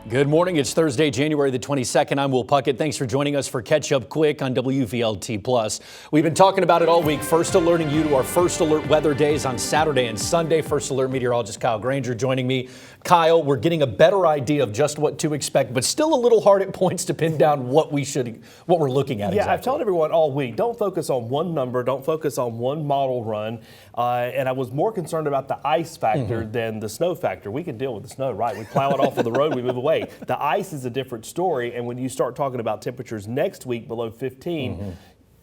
Good morning. It's Thursday, January the 22nd. I'm Will Puckett. Thanks for joining us for Catch Up Quick on WVLT Plus. We've been talking about it all week. First alerting you to our first alert weather days on Saturday and Sunday. First alert meteorologist Kyle Granger joining me. Kyle, we're getting a better idea of just what to expect, but still a little hard at points to pin down what we're looking at. Yeah, exactly. I've told everyone all week, don't focus on one number, don't focus on one model run. And I was more concerned about the ice factor than the snow factor. We can deal with the snow, right? We plow it off of the road, we move away. The ice is a different story, and when you start talking about temperatures next week below 15,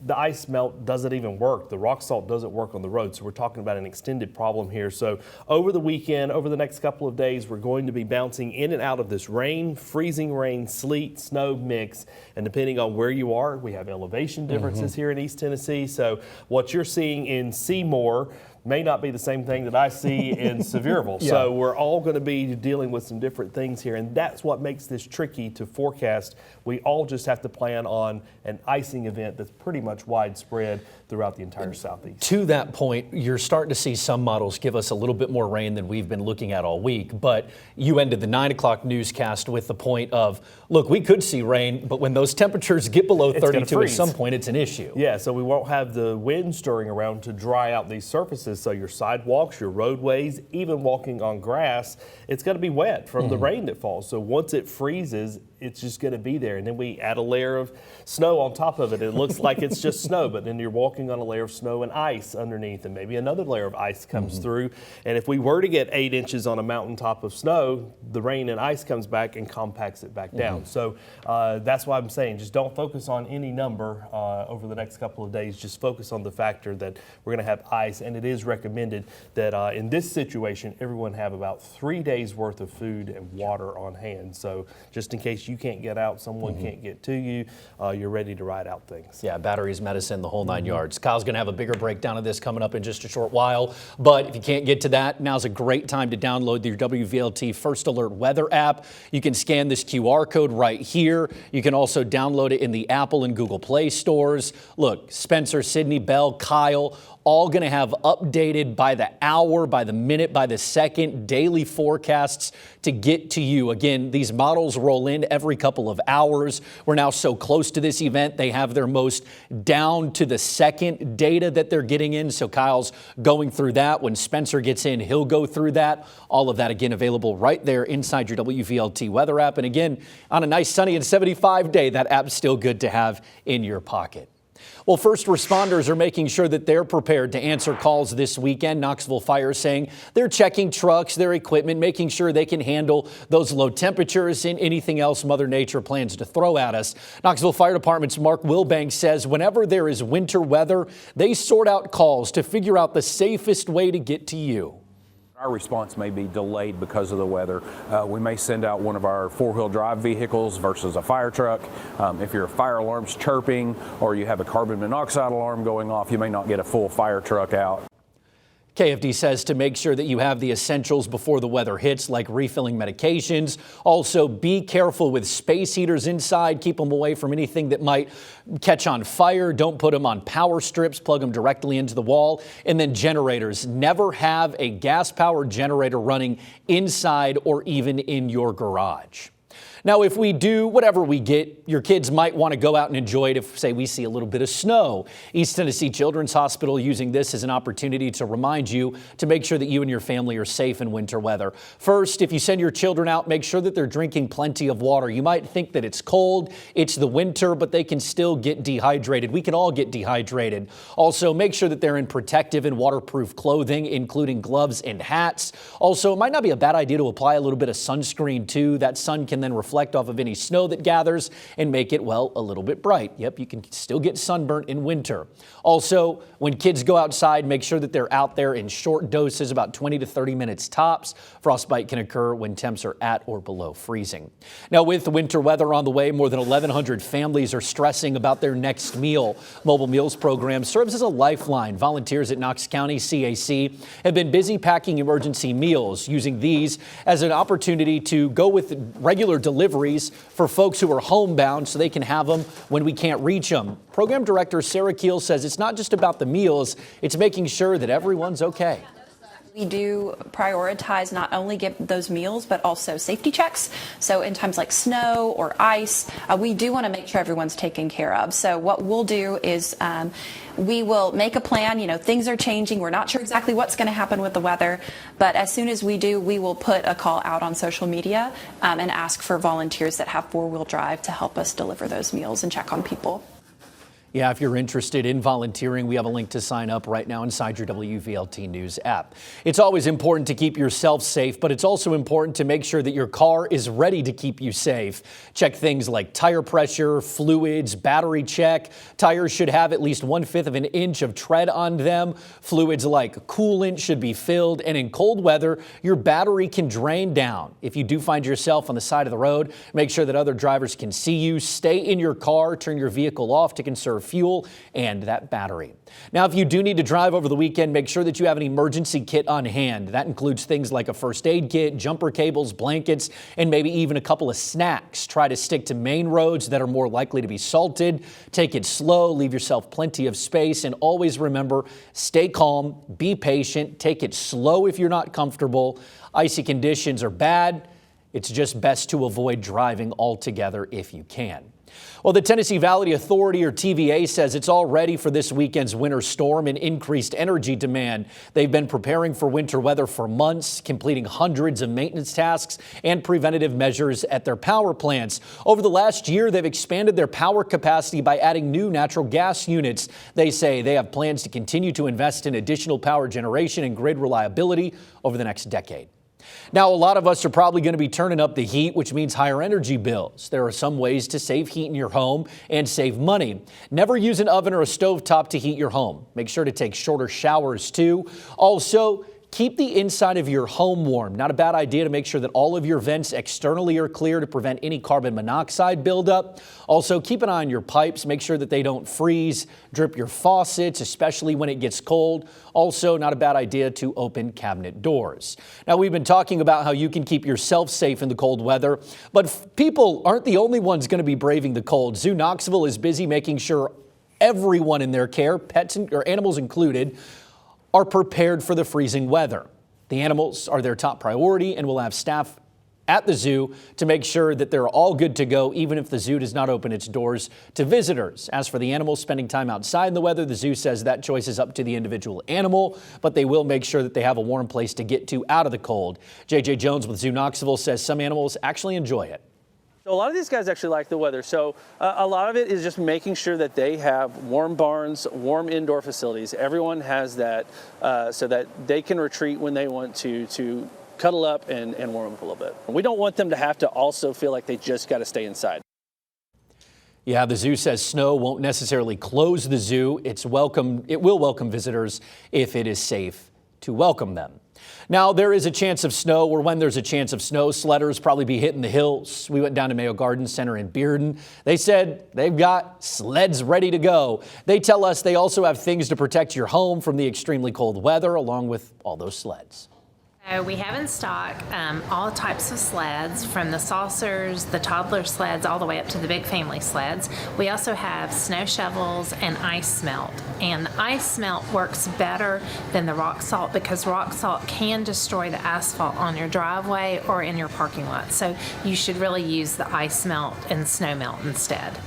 the ice melt doesn't even work. The rock salt doesn't work on the road, so we're talking about an extended problem here. So over the weekend, over the next couple of days, we're going to be bouncing in and out of this rain, freezing rain, sleet, snow mix, and depending on where you are, we have elevation differences here in East Tennessee. So what you're seeing in Seymour may not be the same thing that I see in Sevierville. Yeah. So we're all going to be dealing with some different things here, and that's what makes this tricky to forecast. We all just have to plan on an icing event that's pretty much widespread throughout the entire Southeast. To that point, you're starting to see some models give us a little bit more rain than we've been looking at all week, but you ended the 9 o'clock newscast with the point of, look, we could see rain, but when those temperatures get below 32 at some point, it's an issue. Yeah, so we won't have the wind stirring around to dry out these surfaces. So your sidewalks, your roadways, even walking on grass, it's going to be wet from the rain that falls. So once it freezes, it's just going to be there. And then we add a layer of snow on top of it. It looks like it's just snow, but then you're walking on a layer of snow and ice underneath, and maybe another layer of ice comes through. And if we were to get 8 inches on a mountaintop of snow, the rain and ice comes back and compacts it back down. So that's why I'm saying just don't focus on any number over the next couple of days. Just focus on the factor that we're going to have ice, and it is recommended that in this situation, everyone have about 3 days worth of food and water on hand. So just in case you can't get out, someone can't get to you, you're ready to ride out things. Yeah, batteries, medicine, the whole 9 yards. Kyle's going to have a bigger breakdown of this coming up in just a short while. But if you can't get to that, now's a great time to download your WVLT First Alert Weather app. You can scan this QR code right here. You can also download it in the Apple and Google Play stores. Look, Spencer, Sydney, Bell, Kyle, all going to have updated by the hour, by the minute, by the second, daily forecasts to get to you. Again, these models roll in every couple of hours. We're now so close to this event, they have their most down to the second data that they're getting in. So Kyle's going through that. When Spencer gets in, he'll go through that. All of that, again, available right there inside your WVLT weather app. And again, on a nice sunny and 75 day, that app's still good to have in your pocket. Well, first responders are making sure that they're prepared to answer calls this weekend. Knoxville Fire saying they're checking trucks, their equipment, making sure they can handle those low temperatures and anything else Mother Nature plans to throw at us. Knoxville Fire Department's Mark Wilbanks says whenever there is winter weather, they sort out calls to figure out the safest way to get to you. Our response may be delayed because of the weather. We may send out one of our four-wheel drive vehicles versus a fire truck. If your fire alarm's chirping or you have a carbon monoxide alarm going off, you may not get a full fire truck out. KFD says to make sure that you have the essentials before the weather hits, like refilling medications. Also, be careful with space heaters inside. Keep them away from anything that might catch on fire. Don't put them on power strips. Plug them directly into the wall. And then generators. Never have a gas-powered generator running inside or even in your garage. Now, if we do whatever we get, your kids might want to go out and enjoy it if, say, we see a little bit of snow. East Tennessee Children's Hospital using this as an opportunity to remind you to make sure that you and your family are safe in winter weather. First, if you send your children out, make sure that they're drinking plenty of water. You might think that it's cold, it's the winter, but they can still get dehydrated. We can all get dehydrated. Also, make sure that they're in protective and waterproof clothing, including gloves and hats. Also, it might not be a bad idea to apply a little bit of sunscreen, too. That sun can then reflect off of any snow that gathers and make it, well, a little bit bright. Yep, you can still get sunburnt in winter. Also, when kids go outside, make sure that they're out there in short doses, about 20 to 30 minutes tops. Frostbite can occur when temps are at or below freezing. Now, with the winter weather on the way, more than 1,100 families are stressing about their next meal. Mobile Meals program serves as a lifeline. Volunteers at Knox County CAC have been busy packing emergency meals, using these as an opportunity to go with regular deliveries for folks who are homebound so they can have them when we can't reach them. Program Director Sarah Keel says it's not just about the meals, it's making sure that everyone's okay. We do prioritize not only give those meals, but also safety checks. So in times like snow or ice, we do want to make sure everyone's taken care of. So what we'll do is we will make a plan. You know, things are changing. We're not sure exactly what's going to happen with the weather. But as soon as we do, we will put a call out on social media and ask for volunteers that have four-wheel drive to help us deliver those meals and check on people. Yeah, if you're interested in volunteering, we have a link to sign up right now inside your WVLT News app. It's always important to keep yourself safe, but it's also important to make sure that your car is ready to keep you safe. Check things like tire pressure, fluids, battery check. Tires should have at least 1/5 of an inch of tread on them. Fluids like coolant should be filled, and in cold weather, your battery can drain down. If you do find yourself on the side of the road, make sure that other drivers can see you. Stay in your car, turn your vehicle off to conserve fuel and that battery. Now, if you do need to drive over the weekend, make sure that you have an emergency kit on hand. That includes things like a first aid kit, jumper cables, blankets, and maybe even a couple of snacks. Try to stick to main roads that are more likely to be salted. Take it slow, leave yourself plenty of space, and always remember, stay calm, be patient, take it slow if you're not comfortable. Icy conditions are bad. It's just best to avoid driving altogether if you can. Well, the Tennessee Valley Authority, or TVA, says it's all ready for this weekend's winter storm and increased energy demand. They've been preparing for winter weather for months, completing hundreds of maintenance tasks and preventative measures at their power plants. Over the last year, they've expanded their power capacity by adding new natural gas units. They say they have plans to continue to invest in additional power generation and grid reliability over the next decade. Now, a lot of us are probably going to be turning up the heat, which means higher energy bills. There are some ways to save heat in your home and save money. Never use an oven or a stovetop to heat your home. Make sure to take shorter showers, too. Also, keep the inside of your home warm. Not a bad idea to make sure that all of your vents externally are clear to prevent any carbon monoxide buildup. Also, keep an eye on your pipes. Make sure that they don't freeze. Drip your faucets, especially when it gets cold. Also, not a bad idea to open cabinet doors. Now, we've been talking about how you can keep yourself safe in the cold weather, but people aren't the only ones going to be braving the cold. Zoo Knoxville is busy making sure everyone in their care, pets or animals included, are prepared for the freezing weather. The animals are their top priority, and we'll have staff at the zoo to make sure that they're all good to go, even if the zoo does not open its doors to visitors. As for the animals spending time outside in the weather, the zoo says that choice is up to the individual animal, but they will make sure that they have a warm place to get to out of the cold. JJ Jones with Zoo Knoxville says some animals actually enjoy it. So a lot of these guys actually like the weather. So a lot of it is just making sure that they have warm barns, warm indoor facilities. Everyone has that so that they can retreat when they want to cuddle up and warm up a little bit. We don't want them to have to also feel like they just got to stay inside. Yeah, the zoo says snow won't necessarily close the zoo. It will welcome visitors if it is safe to welcome them. Now, there is a chance of snow, or when there's a chance of snow, sledders probably be hitting the hills. We went down to Mayo Garden Center in Bearden. They said they've got sleds ready to go. They tell us they also have things to protect your home from the extremely cold weather, along with all those sleds. We have in stock all types of sleds, from the saucers, the toddler sleds, all the way up to the big family sleds. We also have snow shovels and ice melt. And ice melt works better than the rock salt because rock salt can destroy the asphalt on your driveway or in your parking lot. So you should really use the ice melt and snow melt instead.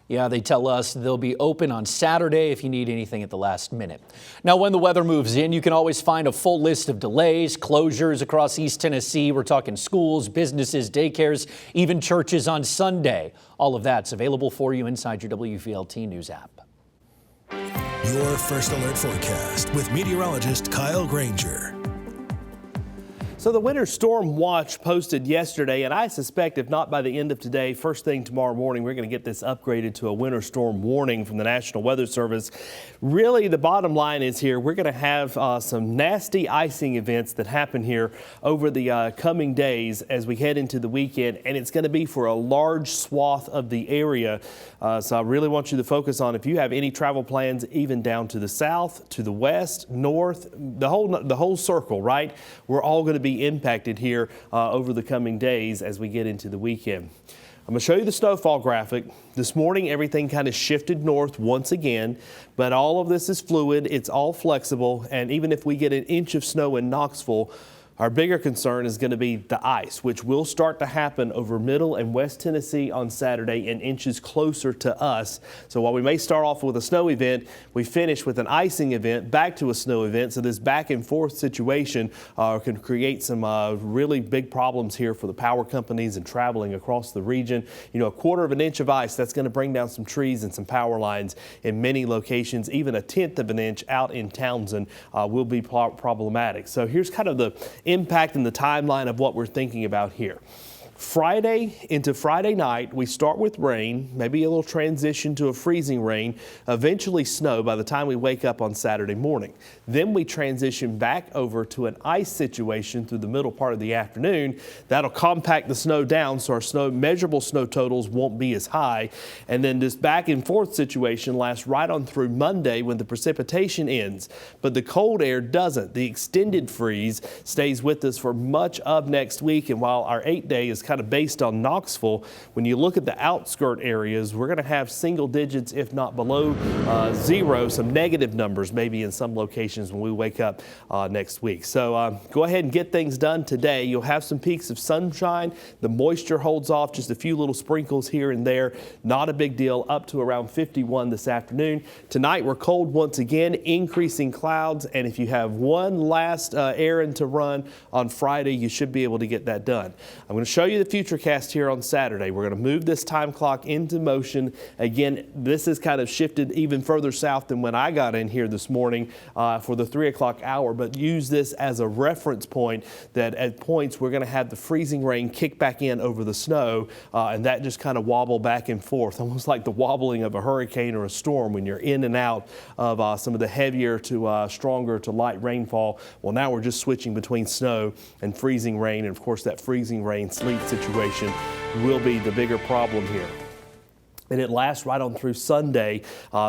Yeah, they tell us they'll be open on Saturday if you need anything at the last minute. Now, when the weather moves in, you can always find a full list of delays, closures across East Tennessee. We're talking schools, businesses, daycares, even churches on Sunday. All of that's available for you inside your WVLT News app. Your First Alert Forecast with meteorologist Kyle Granger. So the winter storm watch posted yesterday, and I suspect if not by the end of today, first thing tomorrow morning, we're going to get this upgraded to a winter storm warning from the National Weather Service. Really, the bottom line is here, we're going to have some nasty icing events that happen here over the coming days as we head into the weekend, and it's going to be for a large swath of the area. So I really want you to focus on if you have any travel plans, even down to the south, to the west, north, the whole circle, right? We're all going to be impacted here over the coming days as we get into the weekend. I'm going to show you the snowfall graphic. This morning, everything kind of shifted north once again, but all of this is fluid. It's all flexible, and even if we get an inch of snow in Knoxville, our bigger concern is going to be the ice, which will start to happen over Middle and West Tennessee on Saturday and inches closer to us. So while we may start off with a snow event, we finish with an icing event, back to a snow event. So this back and forth situation can create some really big problems here for the power companies and traveling across the region. You know, a quarter of an inch of ice, that's going to bring down some trees and some power lines in many locations. Even a tenth of an inch out in Townsend will be problematic. So here's kind of the impact and the timeline of what we're thinking about here. Friday into Friday night, we start with rain, maybe a little transition to a freezing rain, eventually snow by the time we wake up on Saturday morning. Then we transition back over to an ice situation through the middle part of the afternoon. That'll compact the snow down so our measurable snow totals won't be as high. And then this back and forth situation lasts right on through Monday when the precipitation ends. But the cold air doesn't. The extended freeze stays with us for much of next week. And while our 8-day is kind of based on Knoxville, when you look at the outskirt areas, we're going to have single digits, if not below zero, some negative numbers maybe in some locations when we wake up next week. So go ahead and get things done today. You'll have some peaks of sunshine. The moisture holds off, just a few little sprinkles here and there. Not a big deal, up to around 51 this afternoon. Tonight we're cold once again, increasing clouds, and if you have one last errand to run on Friday, you should be able to get that done. I'm going to show you the futurecast here on Saturday. We're going to move this time clock into motion. Again, this has kind of shifted even further south than when I got in here this morning for the 3 o'clock hour, but use this as a reference point that at points we're going to have the freezing rain kick back in over the snow, and that just kind of wobble back and forth, almost like the wobbling of a hurricane or a storm when you're in and out of some of the heavier to stronger to light rainfall. Well, now we're just switching between snow and freezing rain, and of course that freezing rain sleet situation will be the bigger problem here. And it lasts right on through Sunday.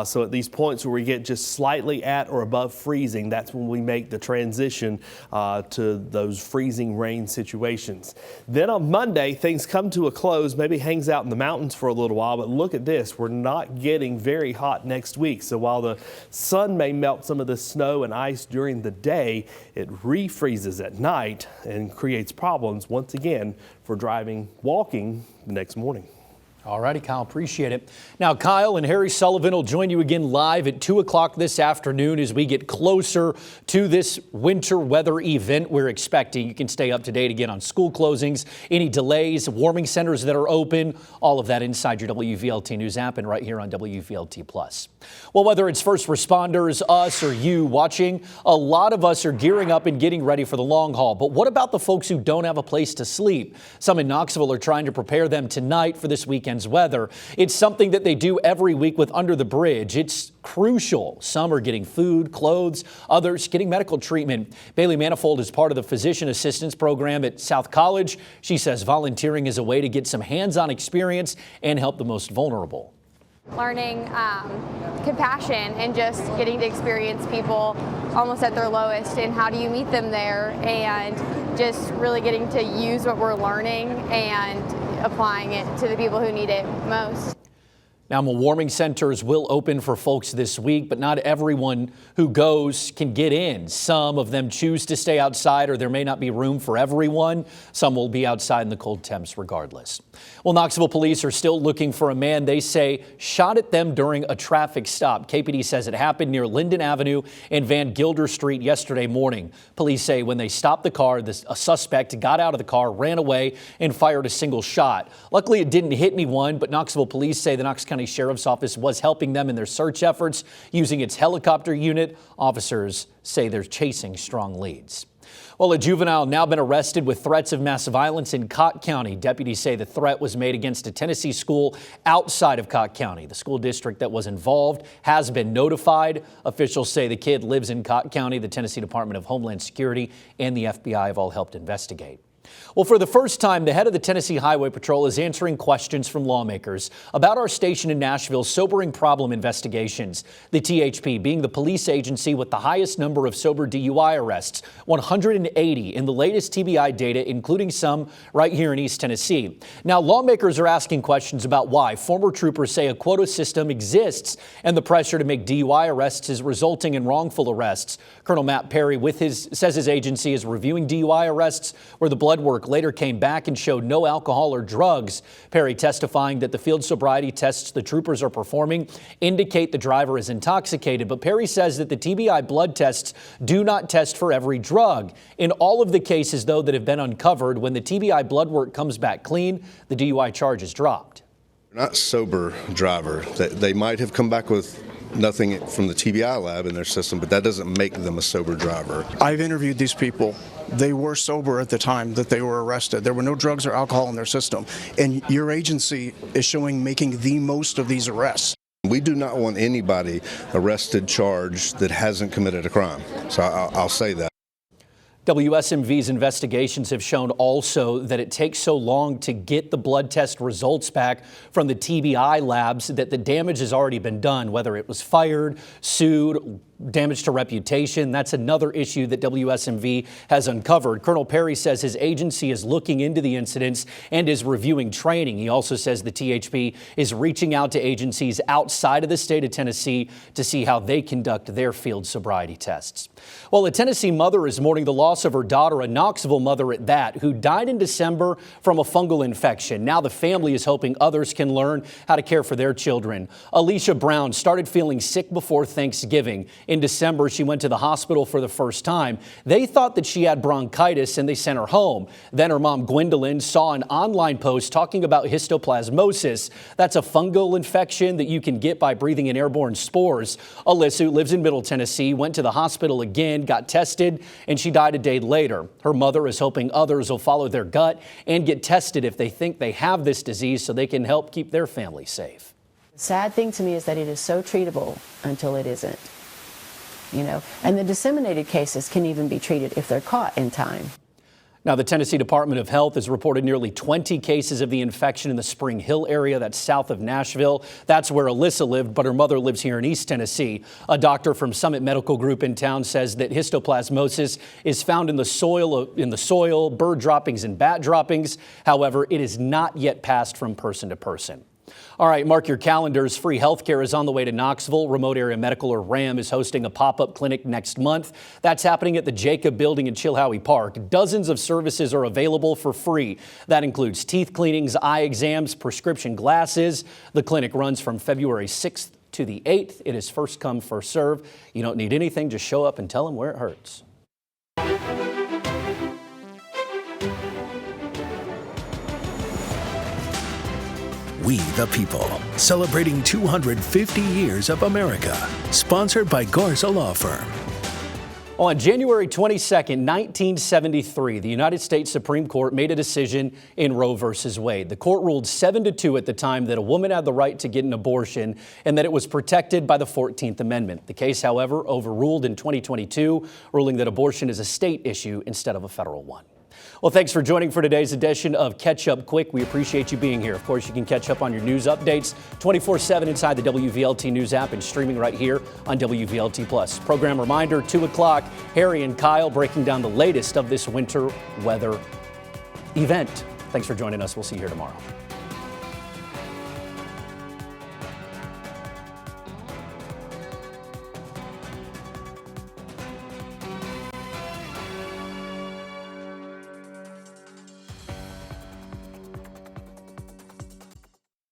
So at these points where we get just slightly at or above freezing, that's when we make the transition to those freezing rain situations. Then on Monday, things come to a close, maybe hangs out in the mountains for a little while, but look at this. We're not getting very hot next week. So while the sun may melt some of the snow and ice during the day, it refreezes at night and creates problems once again for walking the next morning. All righty, Kyle, appreciate it. Now, Kyle and Harry Sullivan will join you again live at 2 o'clock this afternoon as we get closer to this winter weather event we're expecting. You can stay up to date again on school closings, any delays, warming centers that are open, all of that inside your WVLT News app and right here on WVLT+. Well, whether it's first responders, us, or you watching, a lot of us are gearing up and getting ready for the long haul. But what about the folks who don't have a place to sleep? Some in Knoxville are trying to prepare them tonight for this weekend weather. It's something that they do every week with Under the Bridge. It's crucial. Some are getting food, clothes, others getting medical treatment. Bailey Manifold is part of the physician assistance program at South College. She says volunteering is a way to get some hands-on experience and help the most vulnerable. Learning compassion and just getting to experience people almost at their lowest, and how do you meet them there, and just really getting to use what we're learning and applying it to the people who need it most. Now, warming centers will open for folks this week, but not everyone who goes can get in. Some of them choose to stay outside, or there may not be room for everyone. Some will be outside in the cold temps regardless. Well, Knoxville police are still looking for a man they say shot at them during a traffic stop. KPD says it happened near Linden Avenue and Van Gilder Street yesterday morning. Police say when they stopped the car, a suspect got out of the car, ran away, and fired a single shot. Luckily, it didn't hit anyone, but Knoxville police say the Knox County Sheriff's Office was helping them in their search efforts using its helicopter unit. Officers say they're chasing strong leads. Well, a juvenile now been arrested with threats of mass violence in Cott County. Deputies say the threat was made against a Tennessee school outside of Cott County. The school district that was involved has been notified. Officials say the kid lives in Cott County. The Tennessee Department of Homeland Security and the FBI have all helped investigate. Well, for the first time, the head of the Tennessee Highway Patrol is answering questions from lawmakers about our station in Nashville's sobering problem investigations. The THP being the police agency with the highest number of sober DUI arrests, 180 in the latest TBI data, including some right here in East Tennessee. Now, lawmakers are asking questions about why former troopers say a quota system exists and the pressure to make DUI arrests is resulting in wrongful arrests. Colonel Matt Perry says his agency is reviewing DUI arrests where the blood work later came back and showed no alcohol or drugs. Perry testifying that the field sobriety tests the troopers are performing indicate the driver is intoxicated, but Perry says that the TBI blood tests do not test for every drug. In all of the cases, though, that have been uncovered, when the TBI blood work comes back clean, the DUI charge is dropped. Not sober driver. They might have come back with nothing from the TBI lab in their system, but that doesn't make them a sober driver. I've interviewed these people. They were sober at the time that they were arrested. There were no drugs or alcohol in their system. And your agency is showing making the most of these arrests. We do not want anybody arrested, charged that hasn't committed a crime. So I'll say that. WSMV's investigations have shown also that it takes so long to get the blood test results back from the TBI labs that the damage has already been done, whether it was fired, sued, damage to reputation. That's another issue that WSMV has uncovered. Colonel Perry says his agency is looking into the incidents and is reviewing training. He also says the THP is reaching out to agencies outside of the state of Tennessee to see how they conduct their field sobriety tests. Well, a Tennessee mother is mourning the loss of her daughter, a Knoxville mother at that, who died in December from a fungal infection. Now the family is hoping others can learn how to care for their children. Alicia Brown started feeling sick before Thanksgiving. In December, she went to the hospital for the first time. They thought that she had bronchitis and they sent her home. Then her mom, Gwendolyn, saw an online post talking about histoplasmosis. That's a fungal infection that you can get by breathing in airborne spores. Alyssa, who lives in Middle Tennessee, went to the hospital again, got tested, and she died a day later. Her mother is hoping others will follow their gut and get tested if they think they have this disease so they can help keep their family safe. The sad thing to me is that it is so treatable until it isn't. And the disseminated cases can even be treated if they're caught in time. Now, the Tennessee Department of Health has reported nearly 20 cases of the infection in the Spring Hill area. That's south of Nashville. That's where Alyssa lived, but her mother lives here in East Tennessee. A doctor from Summit Medical Group in town says that histoplasmosis is found in the soil, bird droppings and bat droppings. However, it is not yet passed from person to person. All right, mark your calendars. Free healthcare is on the way to Knoxville. Remote Area Medical, or RAM, is hosting a pop-up clinic next month. That's happening at the Jacob Building in Chilhowie Park. Dozens of services are available for free. That includes teeth cleanings, eye exams, prescription glasses. The clinic runs from February 6th to the 8th. It is first come, first serve. You don't need anything. Just show up and tell them where it hurts. We the People, celebrating 250 years of America. Sponsored by Garza Law Firm. On January 22nd, 1973, the United States Supreme Court made a decision in Roe v. Wade. The court ruled 7-2 at the time that a woman had the right to get an abortion and that it was protected by the 14th Amendment. The case, however, overruled in 2022, ruling that abortion is a state issue instead of a federal one. Well, thanks for joining for today's edition of Catch Up Quick. We appreciate you being here. Of course, you can catch up on your news updates 24/7 inside the WVLT News App and streaming right here on WVLT Plus. Program reminder, 2 o'clock, Harry and Kyle breaking down the latest of this winter weather event. Thanks for joining us. We'll see you here tomorrow.